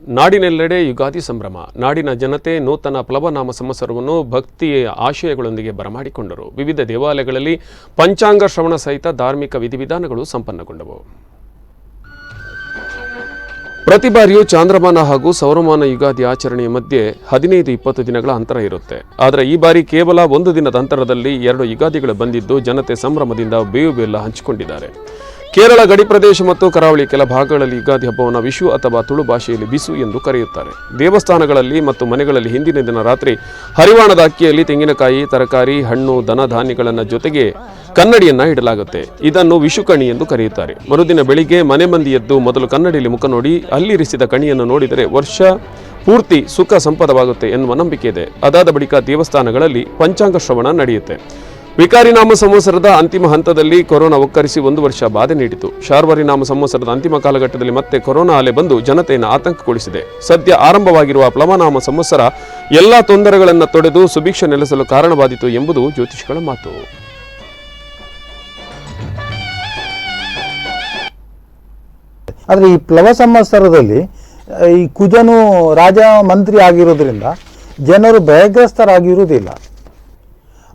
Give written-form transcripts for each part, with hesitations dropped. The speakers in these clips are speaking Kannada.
ನಾಡಿನೆಲ್ಲೆಡೆ ಯುಗಾದಿ ಸಂಭ್ರಮ. ನಾಡಿನ ಜನತೆ ನೂತನ ಪ್ಲವನಾಮ ಸಂವತ್ಸರವನ್ನು ಭಕ್ತಿಯ ಆಶಯಗಳೊಂದಿಗೆ ಬರಮಾಡಿಕೊಂಡರು. ವಿವಿಧ ದೇವಾಲಯಗಳಲ್ಲಿ ಪಂಚಾಂಗ ಶ್ರವಣ ಸಹಿತ ಧಾರ್ಮಿಕ ವಿಧಿವಿಧಾನಗಳು ಸಂಪನ್ನಗೊಂಡವು. ಪ್ರತಿ ಬಾರಿಯೂ ಚಾಂದ್ರಮಾನ ಹಾಗೂ ಸೌರಮಾನ ಯುಗಾದಿ ಆಚರಣೆಯ ಮಧ್ಯೆ 15-20 ದಿನಗಳ ಅಂತರ ಇರುತ್ತೆ. ಆದರೆ ಈ ಬಾರಿ ಕೇವಲ 1 ದಿನದ ಅಂತರದಲ್ಲಿ 2 ಯುಗಾದಿಗಳು ಬಂದಿದ್ದು ಜನತೆ ಸಂಭ್ರಮದಿಂದ ಬೇವು ಬೆಲ್ಲ ಹಂಚಿಕೊಂಡಿದ್ದಾರೆ. ಕೇರಳ ಗಡಿ ಪ್ರದೇಶ ಮತ್ತು ಕರಾವಳಿ ಕೆಲ ಭಾಗಗಳಲ್ಲಿ ಯುಗಾದಿ ಹಬ್ಬವನ್ನು ವಿಷು ಅಥವಾ ತುಳು ಭಾಷೆಯಲ್ಲಿ ಬಿಸು ಎಂದು ಕರೆಯುತ್ತಾರೆ. ದೇವಸ್ಥಾನಗಳಲ್ಲಿ ಮತ್ತು ಮನೆಗಳಲ್ಲಿ ಹಿಂದಿನ ದಿನ ರಾತ್ರಿ ಹರಿವಾಣದ ಅಕ್ಕಿಯಲ್ಲಿ ತೆಂಗಿನಕಾಯಿ, ತರಕಾರಿ, ಹಣ್ಣು, ದನ ಧಾನ್ಯಗಳನ್ನು ಜೊತೆಗೆ ಕನ್ನಡಿಯನ್ನ ಇಡಲಾಗುತ್ತೆ. ಇದನ್ನು ವಿಷುಕಣಿ ಎಂದು ಕರೆಯುತ್ತಾರೆ. ಮರುದಿನ ಬೆಳಿಗ್ಗೆ ಮನೆ ಮಂದಿ ಎದ್ದು ಮೊದಲು ಕನ್ನಡಿಯಲ್ಲಿ ಮುಖ ನೋಡಿ ಅಲ್ಲಿರಿಸಿದ ಕಣಿಯನ್ನು ನೋಡಿದರೆ ವರ್ಷ ಪೂರ್ತಿ ಸುಖ ಸಂಪದವಾಗುತ್ತೆ ಎನ್ನುವ ನಂಬಿಕೆ ಇದೆ. ಅದಾದ ಬಳಿಕ ದೇವಸ್ಥಾನಗಳಲ್ಲಿ ಪಂಚಾಂಗ ಶ್ರವಣ ನಡೆಯುತ್ತೆ. ವಿಕಾರಿ ನಾಮ ಸಂವತ್ಸರದ ಅಂತಿಮ ಹಂತದಲ್ಲಿ ಕೊರೋನಾ ಒಕ್ಕರಿಸಿ 1 ವರ್ಷ ಬಾಧೆ ನೀಡಿತು. ಶಾರ್ವರಿ ನಾಮ ಸಂವತ್ಸರದ ಅಂತಿಮ ಕಾಲಘಟ್ಟದಲ್ಲಿ ಮತ್ತೆ ಕೊರೋನಾ ಅಲೆ ಬಂದು ಜನತೆಯನ್ನು ಆತಂಕಗೊಳಿಸಿದೆ. ಸದ್ಯ ಆರಂಭವಾಗಿರುವ ಪ್ಲವನಾಮ ಸಂವತ್ಸರ ಎಲ್ಲಾ ತೊಂದರೆಗಳನ್ನು ತೊಡೆದು ಸುಭಿಕ್ಷ ನೆಲೆಸಲು ಕಾರಣವಾದಿತು ಎಂಬುದು ಜ್ಯೋತಿಷಿಗಳ ಮಾತು. ಆದರೆ ಈ ಪ್ಲವ ಸಂವತ್ಸರದಲ್ಲಿ ಈ ಕುಜನು ರಾಜ ಮಂತ್ರಿ ಆಗಿರೋದ್ರಿಂದ ಜನರು ಭಯಗ್ರಸ್ತರಾಗಿರುವುದಿಲ್ಲ.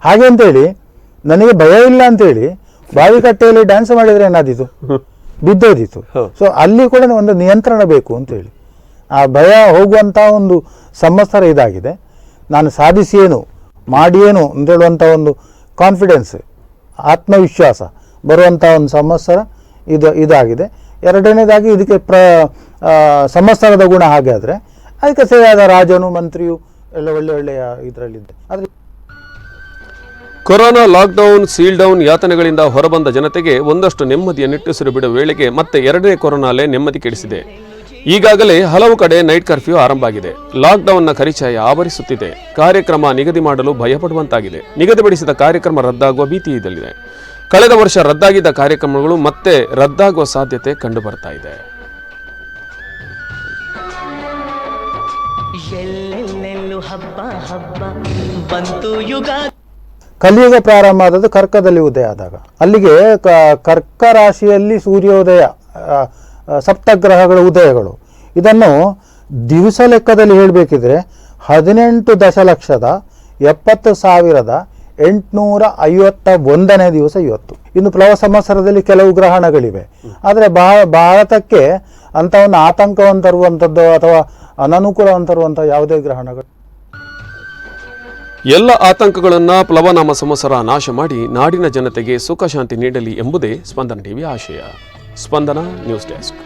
ಹಾಗೆ ಅಂತೇಳಿ ನನಗೆ ಭಯ ಇಲ್ಲ ಅಂತೇಳಿ ಬಾವಿಕಟ್ಟೆಯಲ್ಲಿ ಡ್ಯಾನ್ಸ್ ಮಾಡಿದ್ರೆ ಏನಾದೀತು, ಬಿದ್ದೋದಿತ್ತು. ಸೊ ಅಲ್ಲಿ ಕೂಡ ಒಂದು ನಿಯಂತ್ರಣ ಬೇಕು ಅಂತೇಳಿ ಆ ಭಯ ಹೋಗುವಂಥ ಒಂದು ಸಂವತ್ಸರ ಇದಾಗಿದೆ. ನಾನು ಸಾಧಿಸಿಯೇನು ಮಾಡಿಯೇನು ಅಂತೇಳುವಂಥ ಒಂದು ಕಾನ್ಫಿಡೆನ್ಸ್, ಆತ್ಮವಿಶ್ವಾಸ ಬರುವಂಥ ಒಂದು ಸಂವತ್ಸರ ಇದಾಗಿದೆ. ಎರಡನೇದಾಗಿ ಇದಕ್ಕೆ ಸಂವತ್ಸರದ ಗುಣ ಹಾಗೆ ಆದರೆ ಅದಕ್ಕೆ ಸರಿಯಾದ ರಾಜನು ಮಂತ್ರಿಯು ಎಲ್ಲ ಒಳ್ಳೆಯ ಇದರಲ್ಲಿದೆ. ಆದರೆ ಕೊರೋನಾ ಲಾಕ್ಡೌನ್, ಸೀಲ್ ಡೌನ್ ಯಾತನೆಗಳಿಂದ ಹೊರಬಂದ ಜನತೆಗೆ ಒಂದಷ್ಟು ನೆಮ್ಮದಿಯ ನಿಟ್ಟುಸಿರು ಬಿಡುವ ವೇಳೆಗೆ ಮತ್ತೆ 2ನೇ ಕೊರೋನಾ ಅಲೆ ನೆಮ್ಮದಿ ಕೆಡಿಸಿದೆ. ಈಗಾಗಲೇ ಹಲವು ಕಡೆ ನೈಟ್ ಕರ್ಫ್ಯೂ ಆರಂಭ ಆಗಿದೆ. ಲಾಕ್ಡೌನ್ನ ಕರಿಛಾಯ ಆವರಿಸುತ್ತಿದೆ. ಕಾರ್ಯಕ್ರಮ ನಿಗದಿ ಮಾಡಲು ಭಯಪಡುವಂತಾಗಿದೆ. ನಿಗದಿಪಡಿಸಿದ ಕಾರ್ಯಕ್ರಮ ರದ್ದಾಗುವ ಭೀತಿ ಇದಲ್ಲಿದೆ. ಕಳೆದ ವರ್ಷ ರದ್ದಾಗಿದ್ದ ಕಾರ್ಯಕ್ರಮಗಳು ಮತ್ತೆ ರದ್ದಾಗುವ ಸಾಧ್ಯತೆ ಕಂಡು ಬರ್ತಾ ಇದೆ. ಕಲಿಯುಗ ಪ್ರಾರಂಭ ಆದದ್ದು ಕರ್ಕದಲ್ಲಿ ಉದಯ ಆದಾಗ. ಅಲ್ಲಿಗೆ ಕರ್ಕ ರಾಶಿಯಲ್ಲಿ ಸೂರ್ಯೋದಯ, ಸಪ್ತಗ್ರಹಗಳ ಉದಯಗಳು, ಇದನ್ನು ದಿವಸ ಲೆಕ್ಕದಲ್ಲಿ ಹೇಳಬೇಕಿದ್ರೆ 18,70,70,851ನೇ ದಿವಸ ಇವತ್ತು. ಇನ್ನು ಪ್ಲವ ಸಂವತ್ಸರದಲ್ಲಿ ಕೆಲವು ಗ್ರಹಣಗಳಿವೆ. ಆದರೆ ಭಾರತಕ್ಕೆ ಅಂಥವನ್ನು ಆತಂಕವನ್ನು ತರುವಂಥದ್ದು ಅಥವಾ ಅನನುಕೂಲವನ್ನು ತರುವಂಥ ಯಾವುದೇ ಗ್ರಹಣಗಳು. ಎಲ್ಲ ಆತಂಕಗಳನ್ನು ಪ್ಲವನಾಮ ಸಂವತ್ಸರ ನಾಶ ಮಾಡಿ ನಾಡಿನ ಜನತೆಗೆ ಸುಖ ಶಾಂತಿ ನೀಡಲಿ ಎಂಬುದೇ ಸ್ಪಂದನ ಟಿವಿ ಆಶಯ. ಸ್ಪಂದನ ನ್ಯೂಸ್ ಡೆಸ್ಕ್.